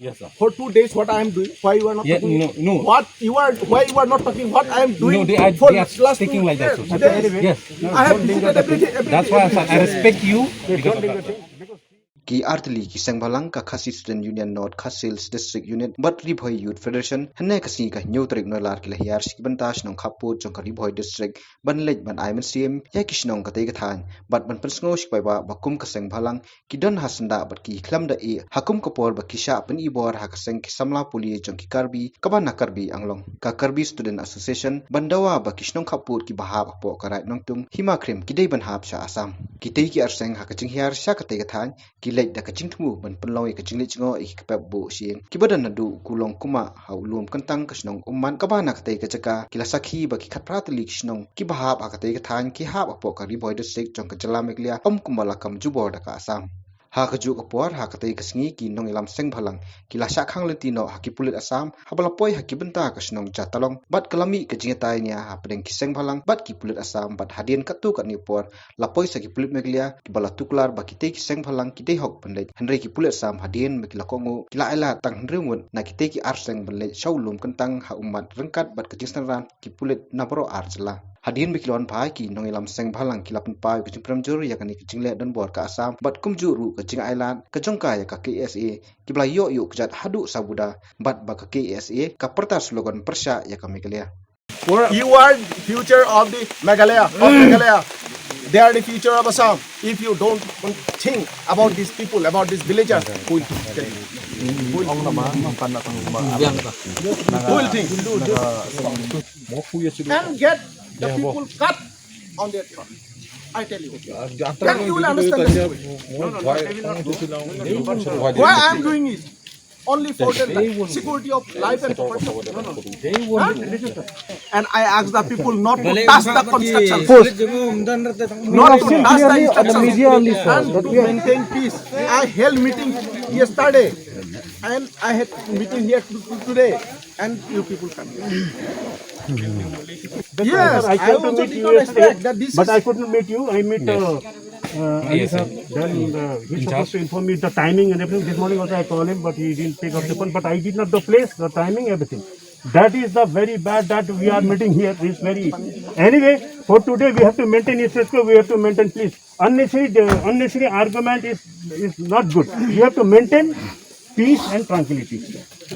Yes, sir. For 2 days, what I am doing? Why you are not Yeah, talking? no. Why you are not talking? What I am doing? No, they are last speaking 2 like that. days. So. Days. Yes. I have visited everything. That's why I respect you because of that. Ki artili ki sengbalang ka khasi student union not khasils district unit but ribhoi youth federation hanne kasi ka nyotrik no lar ki lahiar sikbantas nong khapu chong ka ribhoi district ban lej ban aiman sim ya kishnong ka tei ka than but ban pensngo sikpai ba bakum ka sengbalang ki don hasanda but ki khlam da e hakum ka por ba kisha pynibor ha ka seng ki samla puli chong ki karbi ka ban karbi anglong ka karbi student association bandawa ba kishnong khapu ki bahab po ka right nong tung hima krim ki dei ban hab sha Assam ki tei ki arseng ha ka ching hiar sha ka tei ka than ki lej da ka ching thumu ban penloi ka ching lechngo I ka pep bo sieng ki badan na du kulong kuma haulum kantang ka snong umman ka bana ka tei ka chaka ki la sakhi ba ki khatprat li snong ki bahab a ka tei ka than ki hab apo ka riboi district chong ka jala meklia om kumala kam jubor da ka Assam ha ka ju ka por ha ka tei ka sngi ki nong ilam seng phalang ki la sha khang letino ha ki pulit Assam habala poi ha ki benta ka snong cha talong bat kalami ka jingatai nia ha preng ki seng phalang bat ki pulit Assam bat hadien ka tu ka ni por la poi sa ki pulit meglia ki bala tuklar ba ki tei ki seng phalang ki dei hok pandai hanrei ki pulit Assam hadien me ki la kongu ki la ela tang hrungun na ki tei ki arseng banle shaulum kantang ha ummat rengkat bat ka jingsan ki pulit na bro arjla hadien me kilon phai ki nong ilam seng phalang ki lapun pai ki jingpram jur ya kan ki jingle dan bor ka Assam bat kumju ru ka jing island ka jongka ya ka KSA ki bla yo yu kjat hadu sabuda bat ba ka KSA ka perta slogan persha ya ka megalia You are future of the Meghalaya. They are the future of Assam. If you don't think about these people, about these villagers, who will tell you? Who will think? And get the people cut on their throat. I tell you. Then you will understand this. Why I am doing it? Only for the security of life and property. And I ask the people not to touch the construction. Not to touch the instructions. And to maintain peace. I held meeting yesterday. And I had meeting here today. And you people come. Yes, I came to meet you yesterday, but I couldn't meet you. I met Yes, sir. then he's supposed to inform me the timing and everything. This morning also I called him, but he didn't pick up the phone. But I did not the place, the timing, everything. That is the very bad that we are meeting here. Is very anyway. For today we have to maintain status quo. We have to maintain peace. Unnecessary argument is not good. We have to maintain peace and tranquility.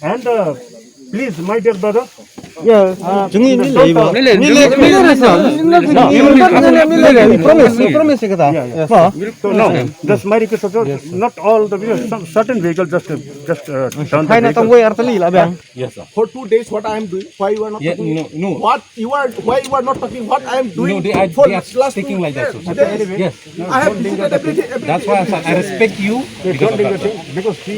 And please, my dear brother. Yeah, Promise kita. Yeah. So now, just my request is not all the vehicles, some certain vehicles just turn the vehicle. Yes, sir. for 2 days, what I am doing? Why you are not Yeah, talking? no. Why you are not talking? What I am doing? No, they are last speaking 2 like that. days. So. Days. Yes. I have visited everything. That's why I respect you They because don't of linger that. Sir. thing because she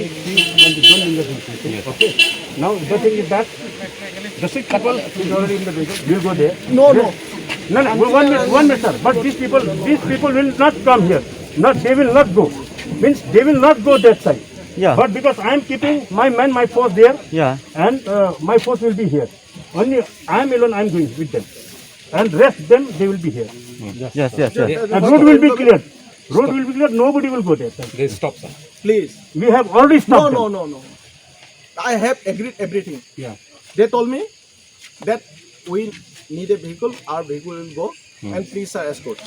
don't linger thing. Okay. Now the thing is that the sick people is already in the vehicle. We'll go there. No. No. One minute, sir. But these people will not come here. They will not go. Means they will not go that side. Yeah. But because I am keeping my force there, yeah. and my force will be here. Only I am alone. I am going with them, and rest them they will be here. Yes. And road will be cleared. Nobody will go there. They stop, sir. Please. We have already stopped. No. I have agreed everything. Yeah. They told me that we need a vehicle. Our vehicle will go. And please, sir, escort.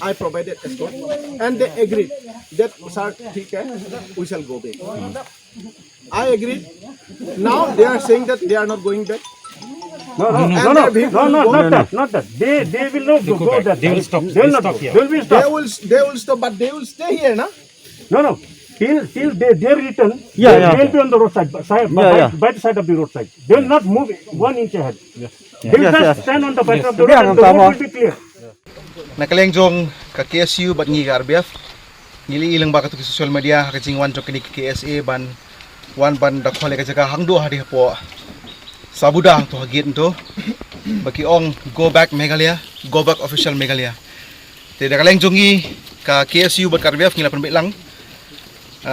I provided escort. And they agreed that, sir, we shall go back. I agreed. Now they are saying that they are not going back. No, not that. They will not go that. They will stop. They will not stop go. here. They will be stopped. They will stop, but they will stay here, na? No. Till they return, Yeah. they will be on the roadside, by the side of the roadside. They will not move 1 inch ahead. They will just stand on the side of the road and the road will be clear. nakalengjong ka KSU bat ngi RBYF ngili ilang ba ka to social media ka jing wan jok ni KSA ban wan ban da khole ka jaga hangdo hari po sabuda to hagit to baki ong go back Meghalaya, go back official Meghalaya. Te nakalengjong ngi ka KSU bat RBYF ngila pan lang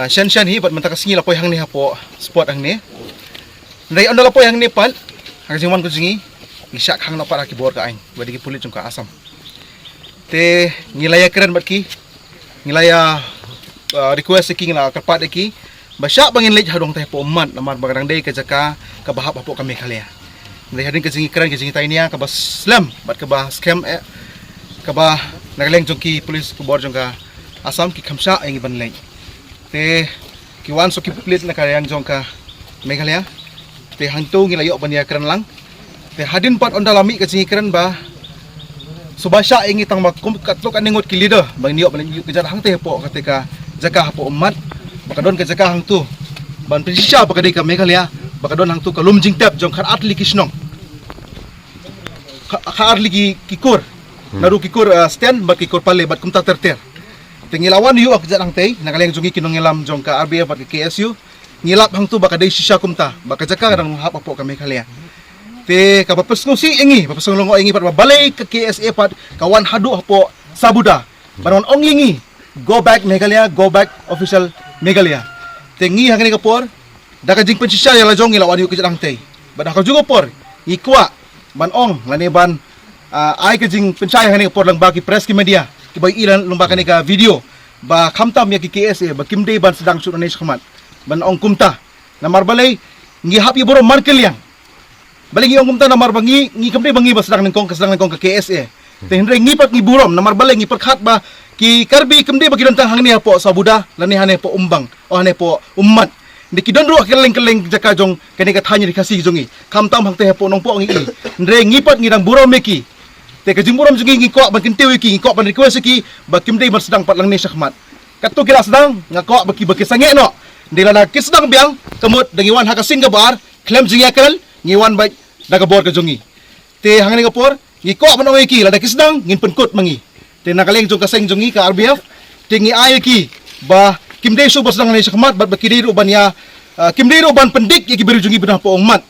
shan hi bat mantakas ngi lapoy hang ni po spot hang ni ndai on lapoy hang ni pal ka jing wan ko jingi isyak hang na para ki bor ka ain badi ki pulit jong ka Assam te ngilaya keren bat ki ngilaya request ki ngila kapat ki Basya bangin lej hadong teh po umat lamar bagadang day ka jaka ka bahap apo kami khalia. Dari hadin ka jingi kran ka jingi tainia ka bas slam bat ka bah scam ka bah nagaleng jongki police ku bor jongka Assam ki khamsa ang iban lej. Te ki wan so ki pulit na kayang jongka Meghalaya. Te hangtu ngilayo bania kran lang. Te hadin pat ondalami ka jingi kran ba subasya ingi tang makum katlok aningot ki leader bang niyo ban kejar hang teh po ketika jaka po umat bakadon ka jaka hang tu ban prisya bakadai ka Meghalaya bakadon hang tu ka lumjing tap jong khat atli kisnong kha atli kikur naru kikur stand ba kikur pale bat kumta terter tengilawan yu ak jarang teh nagaleng jongi kinong ngilam jong ka RBYF bat KSU ngilap hang tu bakadai sisya kumta bakajaka kadang hap po ka Meghalaya. Te kapapes ngusi ingi papasong longo ingi pat balay ke KSA pat kawan hadu po sabuda banon ong ingi go back Meghalaya go back official Meghalaya te ngi hangani kapor daka jing pensisya yang lajong ilawan yu kejadang te badah ka juga por ikwa ban ong lani ban ai ke jing pensaya hangani kapor lang bagi press ki media ki bai ilan lumba kani ka video ba khamtam ya ki KSA ba kimde ban sedang su Indonesia khamat ban ong kumta namar balay ngi hap yu boro markel yang balik yung kumta namar bangi ngi kamde bangi ba sedang nengkong ka KSA te hendre ngi pat ngi burom namar balik ngi perkhat ba ki karbi kamde bagi dantang hang ni po sabuda lani hane po umbang o hane po ummat di kidon ru keleng jaka jong kani ka thanya dikasih jongi kamtam hang te po nong po ngi hendre ngi pat ngi dang burom meki te ka jing burom jongi ngi ko ban kintewi ki ngi ko ban request ki ba kimde ban sedang pat lang ni syahmat katu kira sedang ngako baki sange no dilana kisdang biang kemut dangiwan hakasin ka bar claim jingyakal ngiwan baik daga bor ka jongi te hangani kapor ngi ko ban oi ki lada kisdang ngin penkut mangi te nakaleng jong ka seng jongi ka RBYF te ngi ay ki ba kimde su bas dang ni sakmat bat bakidiru ban ya kimdiru ban pendik ya ki biru jongi benah po umat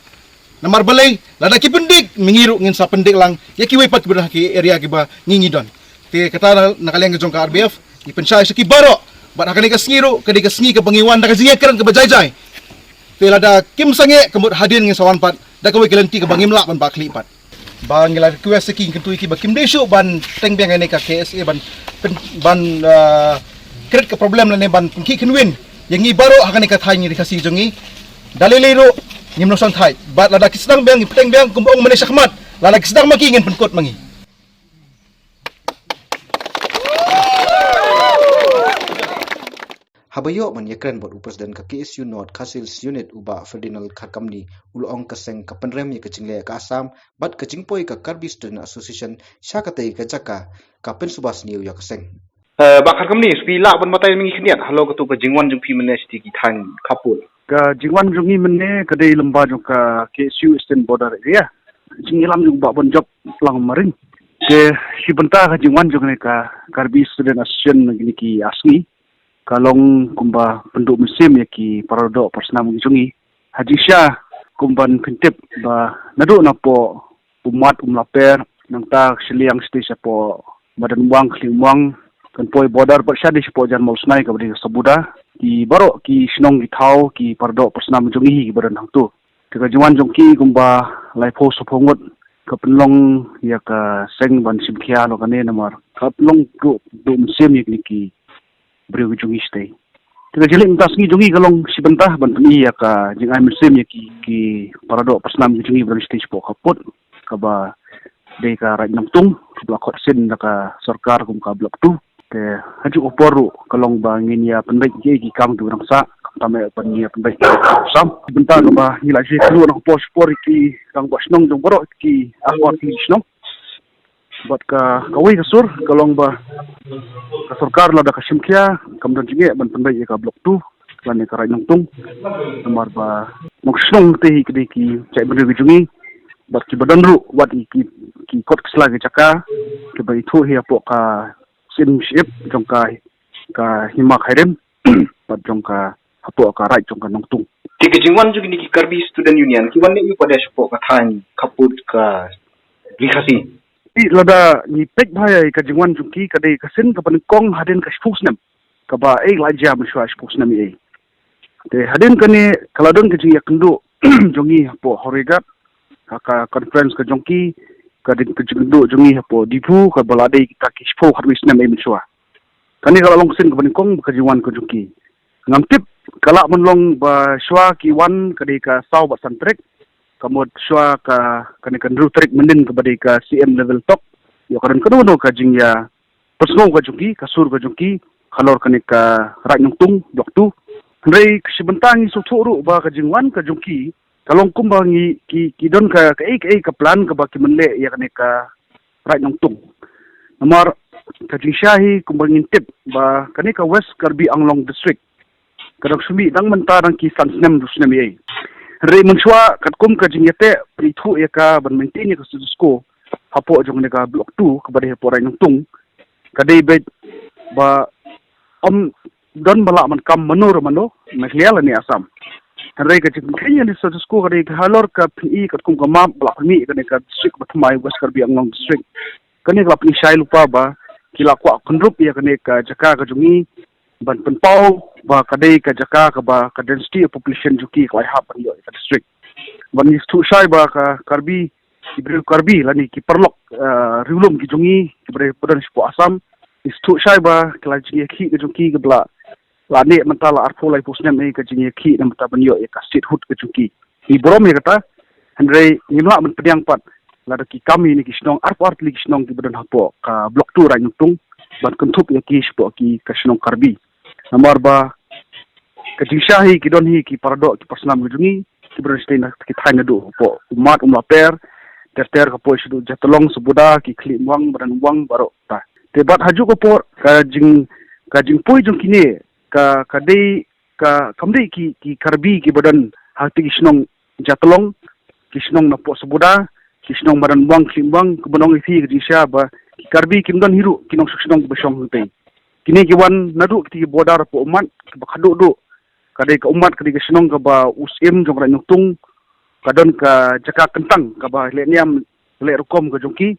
namar balay lada ki pendik mingiru ngin sa pendik lang ya ki wepat benah ki area ki ba ngingi don te kata nakaleng jong ka RBYF ni pensay sa ki baro bat hakani ka sngiru kadi ka sngi ka bangiwan daga jingi kran ka bajai Tela da kim sange kemut hadin ngi sawan pat da kawe gelenti ke bangim lak ban bakli pat bang ngila request ki kentu ki bakim desu ban teng beng ne ka KSA ban kret ke problem la ne ban ki kenwin yang ngi baro hakane ka thai ngi dikasi jongi dalilero ngim no sang thai bat lada kisdang beng teng beng kumbong mane sakmat lada kisdang maki ngin penkot mangi Habayo man yakran bot upasdan ka KSU North Khasils Unit uba Ferdinand Kharkamni ulong ka seng ka penrem ya kachingle ka Assam bat kachingpoi ka Karbi Student Association syakatai ka jaka ka pensubas niu ya ka seng ba Kharkamni spi la ban matai mingi khniat halo ka tu ka jingwan jung pi mene sti ki than khapul ka jingwan jungi mene ka dei lamba jung ka KSU Statement border area jingilam jung ba bon job lang maring ke si benta ka jingwan jung ne ka Karbi Student Association ngini ki asni kalong kumba penduk musim ya ki parodok persnam jungi haji syah kumban pentip ba nadu napo umat umlaper nang ta seliang stage po badan buang klingwang kan poi border per syadi po jan mau snai ka bari sabuda ki baro ki sinong ki thau ki parodok persnam jungi ki badan hang tu ka juan jongki kumba lai pho sophongot ka penlong ya ka seng ban simkhia lo kane namar ka penlong du musim ya ki beriu jungi stay. Tiga jelik minta sengi jungi kalong si bentah bantuni ya ka jing ai musim ya ki paradok persnam jungi beriu stay po kaput kaba dei ka rai nangtung blok khot sin ka sarkar kum ka blok tu ke haju oporu kalong ba ngin ya pendai ki kang tu rang sa tame pan ya pendai sam bentah ba ngila si kelu nang pos por ki kang bos nong jong boro ki akor ki snong buat ka kawi kasur kalong ba ka sarkar la da ka simkia kam dan jinge ban pandai ka blok tu lan ka rai nangtung namar ba moksong te hi ki cai bende jungi bat ki badan ru wat ki kot kesla ke caka ke bai thu hi apo ka sin ship jong ka hima khairem bat jong ka apo ka rai jong ka nangtung ti ke jingwan jungi ki Karbi Student Union ki wan ne yu pada spo ka than kaput ka likhasi lada ni pek bhai ka jingwan jungki ka dei ka sin ka pan kong hadin ka spusnam ka ba ei la jam shwa spusnam ei te hadin ka ne kaladon ka jing yakndo jongi po horigat ka conference ka jongki ka din ka jingdo jongi po dipu ka balade ka ki spo harwi snam ei shwa kani ka long sin ka pan kong ka jingwan ka jungki ngam tip kala menlong ba shwa ki wan kadi ka saw ba santrek kamot shwa ka kani kan rutrik mendin ka badi ka CM level top yo karon kanu ka jingya persno ka jungki kasur ka jungki khalor kani ka ranyong tung blok tu rei sibentangi su thuru ba ka jingwan ka jungki kalong kumbangi ki don ka ka plan ka ba ki menle ya kani ka ranyong tung nomor ka jingshahi kumbangin tip ba kani ka West Karbi Anglong district kadang sumi dang mentarang ki sansnem dusnem ye re munchwa katkum ka jingyate prithu eka ban maintain ka susko hapo jong ne ka block 2 ka bade porai nung tung kadai be ba don bala man kam manur mano mekliala ni Assam re ka jing kenya ni susko kadai ka halor ka pi katkum ka map block mi ka ne ka district bathmai West Karbi Anglong district kani ka pni shai lupa ba kila kwa kundrup ya kani ka jaka ka jungi ban penpau ba kadai ka jaka ka ba ka density of population juki ka hab ban yo ka district ban is tu shai ba ka karbi ibril karbi lani ki perlok riulum ki jungi ki bre podan spo Assam is tu shai ba kala jingi ki ka jungi ka bla la ne mentala arfo lai posnem e ka jingi ki na mata ban yo e ka state hood ka jungi ni borom e kata andre ngimla men pediang pat la ki kami ni ki snong arfo art li ki snong ki bodan hapo ka block 2 ra nyutung ban kentup ya ki spo ki ka snong karbi nomor ba kajingshahi ki don hi ki parado ki pasnam gujungi ki berstein ki thaina do po umat per ter ka po sidu jatolong sebuda ki klimwang badan wang baro ta te bat haju ko por kajing poi jung kini ka dei ka kamdei ki karbi ki badan hati ki snong jatolong ki snong na po sebuda ki snong badan wang klimwang ke bonong ithi kajingsha ba ki karbi kim don hiru ki nong snong besong tei kini kiwan nadu kiti bodar po umat bakado do kadai ka umat kadai ka senong ka ba usim jong ra nyutung kadon ka jaka kentang ka ba le niam le rukom ka jongki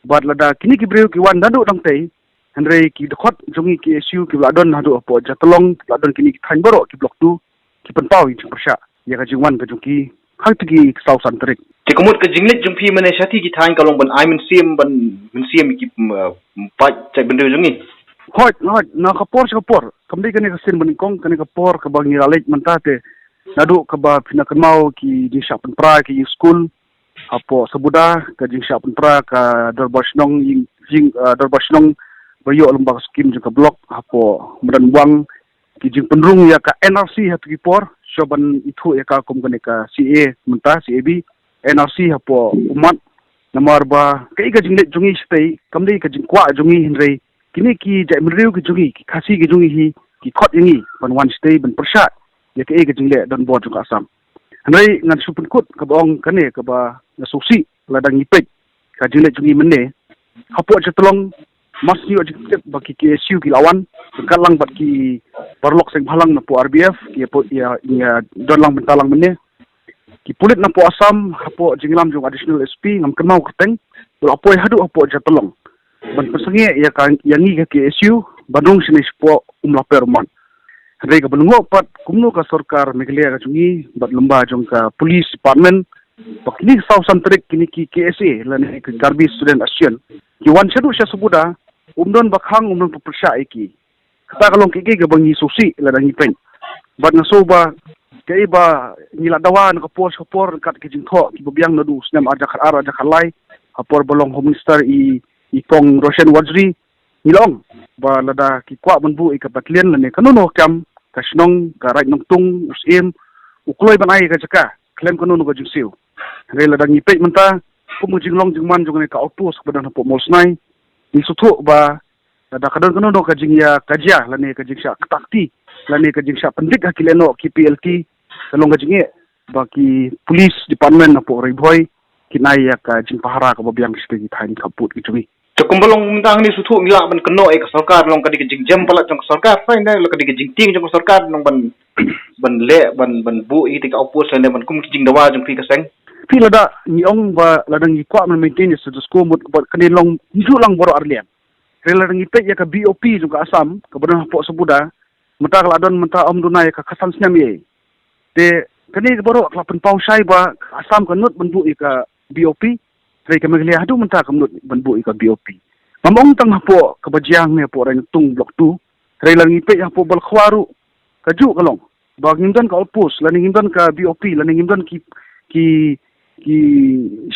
bad lada kini ki breu kiwan nadu dang tei andre ki dokot jongi KSU ki ladon nadu po jatolong ladon kini ki thain boro ki blok 2 ki penpau i persya ya ka jingwan ka jongki hal tigi sau santrik Tikumut ke jinglit jumpi mana syati ki thain kalong ban ai men sim ki pa cai benda jongi hot na kapor kamdi kani ka sin banikong kani kapor ka bang niralik mentate nadu ka ba pinakan mau ki di syapan pra ki school apo sebuda ka jing syapan pra ka dorbasnong jing dorbasnong bayo lembang skim juga blok apo medan wang ki jing penrung ya ka NRC hatu ki por soban itu ya ka kum kani ka CA menta CAB NRC apo umat nomor ba kai ka jinglet jungi stay kamdi ka jing kwa jungi hinrei kini ki jai meriu ki jungi ki khasi ki jungi hi ki khot yangi ban one stay ban persat ya ke jingle don bod juga Assam hanai ngan supun kut ka bong kane ka ba na susi ladang ipek ka jingle jungi menne hapo jetlong mas ni ojek ba ki KSU ki lawan kalang bat ki parlok seng halang na po RBYF ya don lang bentalang menne ki pulit na po Assam hapo jinglam jung additional SP ngam kenau keteng apo hadu hapo jetlong ban persenge ya kan yangi ka KSU Bandung sini spo umlaper man hari ka benungo pat kumno ka sarkar Meghalaya ka jungi bat lembah jong ka police department pakni South Santrik kini ki KSA lani ka Karbi student asian ki wan sedu sya sebuda umdon bakhang umdon pepersya iki kata kalong ki ka bangi susi ladang ipen bat ngasoba kai ba nila dawan ka por kat ki jingtho ki biang nadu snam aja khalai apor bolong home minister Ipong Roshan Wajri nilong ba lada ki kwa banbu ikapatlian lane kanuno kam kasnong ka right nong tung usim ukloy banai ka jaka klem kanuno ka jingsiu re lada ngipet menta kumujinglong jingman jongane ka autos kebadan hapo molsnai ni sutu ba lada kadon kanuno ka jingya kajia lane ka jingsha takti lane ka jingsha pendik hakileno ki PLT kalong ka jingye ba ki police department hapo riboy kinai ya ka jingpahara ka babiang stegi thain kaput kitumi Cukumbalong mendang ni sutu ngila ban keno ke sarkar long kadi ke jing jam pala jong sarkar fain dah lo kadi ke jing ting jong sarkar long ban bu i tika opus ane ban kum jing dawa jong pi ka seng pi lada niong ba lada ngi kwa man maintain su sko mut ba kani long hidu lang boro arlian re lada ngi pek ya ka BOP jong ka Assam ka badan hapo sebuda menta ladon menta om dunai ka kasan snam ye te kani boro klapen pau sai ba Assam ka nut bandu i ka BOP Rai ka Meghalaya hadu menta kamnut banbu ika BOP. Mamong tang hapo kabajiang ne po rai tung blok 2. Rai lang ipe hapo bal khwaru kaju kalong ba ngimdan ka outpost la ngimdan ka BOP la ngimdan ki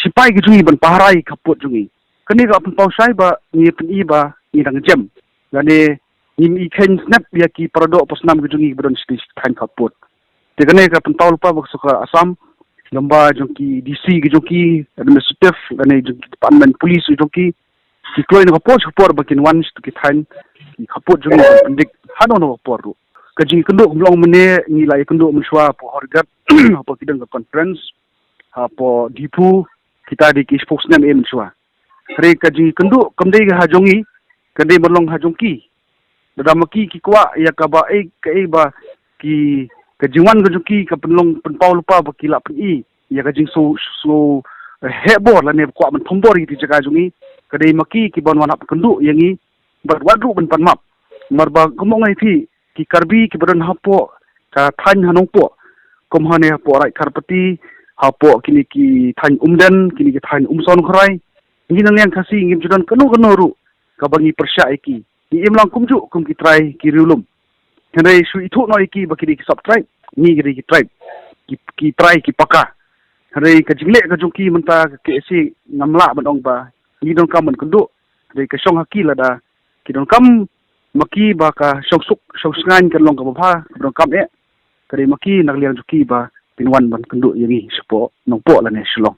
sipai ki jungi ban paharai kapot jungi kani ka pun pausai ba ni pen I ba ni dang jam la ne ni ken snap ya ki parado posnam ki jungi badon sti than kapot te kani ka pun taul pa bak suka Assam lamba jongki DC ki jongki administrative la ne jongki department police jongki ki kloi no kapot support bakin one ki than ki kapot jungi pendik hano no por ru kaji kendo blong mene ni lai kendo menswa po horgat apa kidang conference apa dipu kita di ki spokesman menswa re kaji kendo kamdei ga hajongi kandei merlong hajongki dadamaki ki kwa ya ka ba ba ki kajiwan gajuki ka penlong penpau lupa ba kila pen ya kajing so hebor la ne kwa man thombor ti jaga jungi kadai maki ki bon wanap kendo yangi bat wadru ben panmap marba kumongai thi ki karbi ki badan hapo ka than hanong po komhane hapo rai karpati hapo kini ki than umdan kini ki than umson khrai ngi nang yang kasi ngim judan keno ru ka bangi persya iki ni imlang kumju kum ki try ki riulum henai su itu no iki bakini ki subscribe ni giri ki tribe ki try ki paka henai ka jingle ka jungki menta ke si ngamla bandong ba ni don kam man kundu dei ka song haki lada ki don kam maki ba ka song ngan kan long ka ba don kam kare maki nagliang juki ba pinwan ban kundu yangi supo nong po la ne shlong